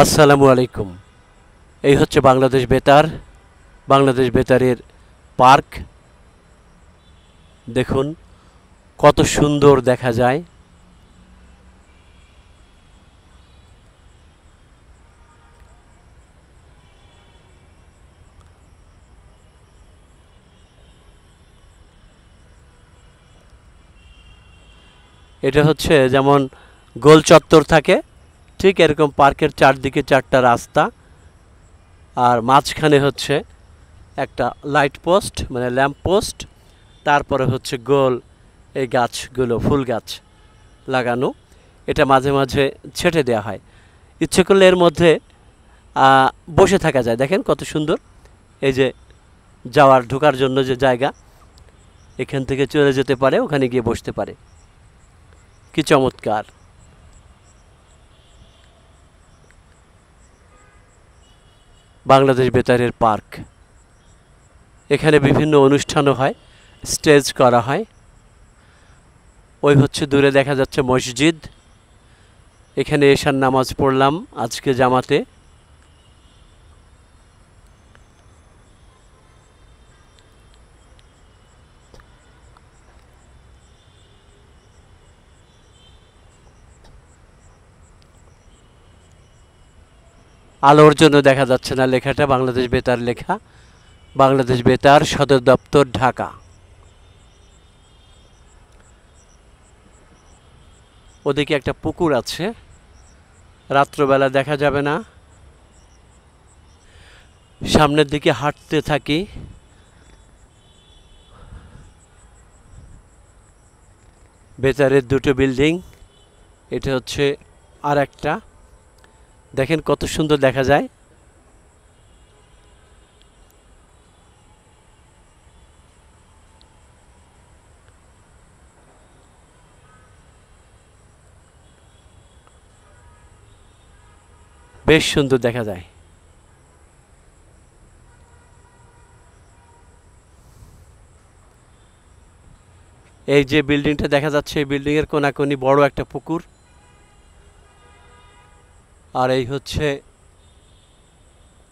আসসালামু আলাইকুম। এই হচ্ছে বাংলাদেশ বেতার। বাংলাদেশ বেতারের পার্ক। দেখুন কত সুন্দর দেখা যায়। এটা হচ্ছে যেমন গোল চত্বর থাকে, ঠিক এরকম পার্কের চারদিকে চারটা রাস্তা, আর মাঝখানে হচ্ছে একটা লাইট পোস্ট মানে ল্যাম্প পোস্ট, তারপরে হচ্ছে গোল এই গাছগুলো ফুল গাছ লাগানো। এটা মাঝে মাঝে ছেটে দেওয়া হয়। ইচ্ছে করলে এর মধ্যে বসে থাকা যায়। দেখেন কত সুন্দর। এই যে যাওয়ার ঢোকার জন্য যে জায়গা, এখান থেকে চলে যেতে পারে, ওখানে গিয়ে বসতে পারে। কি চমৎকার! বাংলাদেশ বেতারের পার্ক। এখানে বিভিন্ন অনুষ্ঠানও হয়, স্টেজ করা হয়। ওই হচ্ছে দূরে দেখা যাচ্ছে মসজিদ। এখানে এশার নামাজ পড়লাম আজকে জামাতে। আলোর জন্য দেখা যাচ্ছে না লেখাটা, বাংলাদেশ বেতার লেখা। বাংলাদেশ বেতার সদর দপ্তর, ঢাকা। ওদিকে একটা পুকুর আছে, রাত্রবেলা দেখা যাবে না। সামনের দিকে হাঁটতে থাকি। বেতারের দুটো বিল্ডিং, এটা হচ্ছে আর একটা। দেখেন কত সুন্দর দেখা যায়। বেশ সুন্দর দেখা যায়। এই যে বিল্ডিংটা দেখা যাচ্ছে, এই বিল্ডিংয়ের কোনাকুনি বড় একটা পুকুর। আর এই হচ্ছে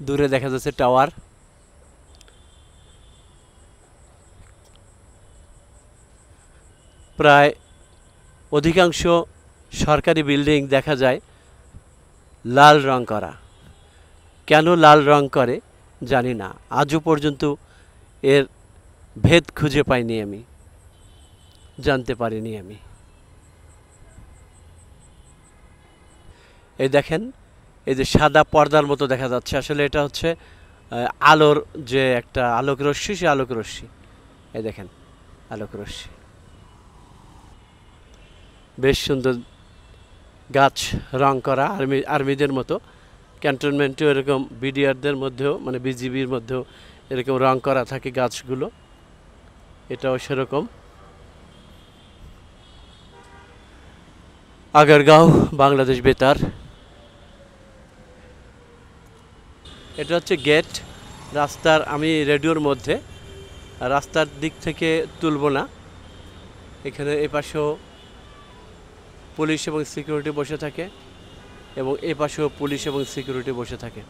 দূরে দেখা যাচ্ছে টাওয়ার। প্রায় অধিকাংশ সরকারি বিল্ডিং দেখা যায় লাল রং করা। কেন লাল রং করে জানি না, আজও পর্যন্ত এর ভেদ খুঁজে পাইনি, আমি জানতে পারিনি। আমি এই দেখেন, এই যে সাদা পর্দার মতো দেখা যাচ্ছে, আসলে এটা হচ্ছে আলোর যে একটা আলোক রশ্মি, সে আলোক রশ্মি। এই দেখেন আলোক রশ্মি। বেশ সুন্দর গাছ রং করা, আর্মিদের মতো। ক্যান্টনমেন্টেও এরকম, বিডিআরদের মধ্যেও মানে বিজিবির মধ্যেও এরকম রং করা থাকে গাছগুলো। এটাও সেরকম। আগারগাঁও, বাংলাদেশ বেতার। এটা হচ্ছে গেট রাস্তার। আমি রেডিওর মধ্যে, রাস্তার দিক থেকে তুলব না। এখানে এপাশেও পুলিশ এবং সিকিউরিটি বসে থাকে, এবং এপাশেও পুলিশ এবং সিকিউরিটি বসে থাকে।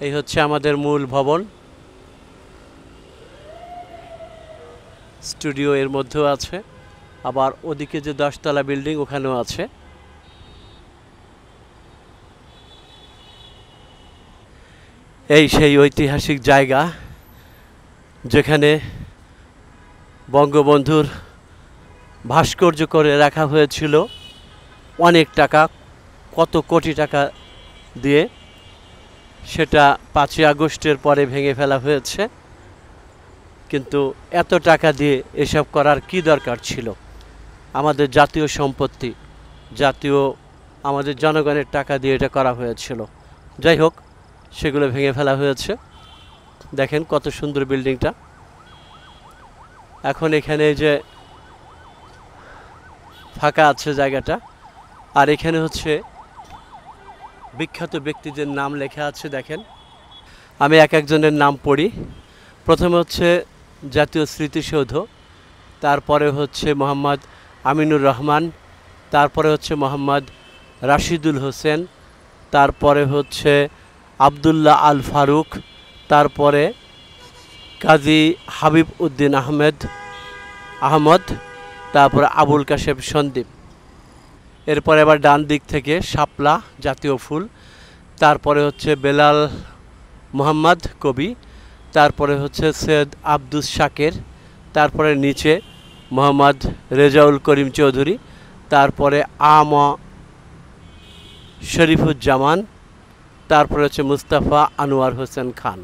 এই হচ্ছে আমাদের মূল ভবন। স্টুডিও এর মধ্যেও আছে, আবার ওদিকে যে 10তলা বিল্ডিং ওখানেও আছে। এই সেই ঐতিহাসিক জায়গা যেখানে বঙ্গবন্ধুর ভাস্কর্য করে রাখা হয়েছিল অনেক টাকা, কত কোটি টাকা দিয়ে। সেটা 5ই আগস্টের পরে ভেঙে ফেলা হয়েছে। কিন্তু এত টাকা দিয়ে এসব করার কি দরকার ছিল? আমাদের জাতীয় সম্পত্তি, জাতীয় আমাদের জনগণের টাকা দিয়ে এটা করা হয়েছিল। যাই হোক, সেগুলো ভেঙে ফেলা হয়েছে। দেখেন কত সুন্দর বিল্ডিংটা। এখন এখানে যে ফাঁকা আছে জায়গাটা, আর এখানে হচ্ছে বিখ্যাত ব্যক্তিদের নাম লেখা আছে। দেখেন, আমি এক একজনের নাম পড়ি। প্রথমে হচ্ছে জাতীয় স্মৃতিসৌধ, তারপরে হচ্ছে মোহাম্মদ আমিনুর রহমান, তারপরে হচ্ছে মোহাম্মদ রাশিদুল হোসেন, তারপরে হচ্ছে আবদুল্লাহ আল ফারুক, তারপরে কাজী হাবিব উদ্দিন আহমদ, তারপরে আবুল কাশেম সন্দীপ। এরপরে আবার ডান দিক থেকে শাপলা জাতীয় ফুল, তারপরে হচ্ছে বেলাল মোহাম্মদ কবি, তারপরে হচ্ছে সৈয়দ আব্দুস শাকের, তারপরে নিচে মোহাম্মদ রেজাউল করিম চৌধুরী, তারপরে শরীফুজ্জামান, তারপরে হচ্ছে মুস্তাফা আনোয়ার হোসেন খান।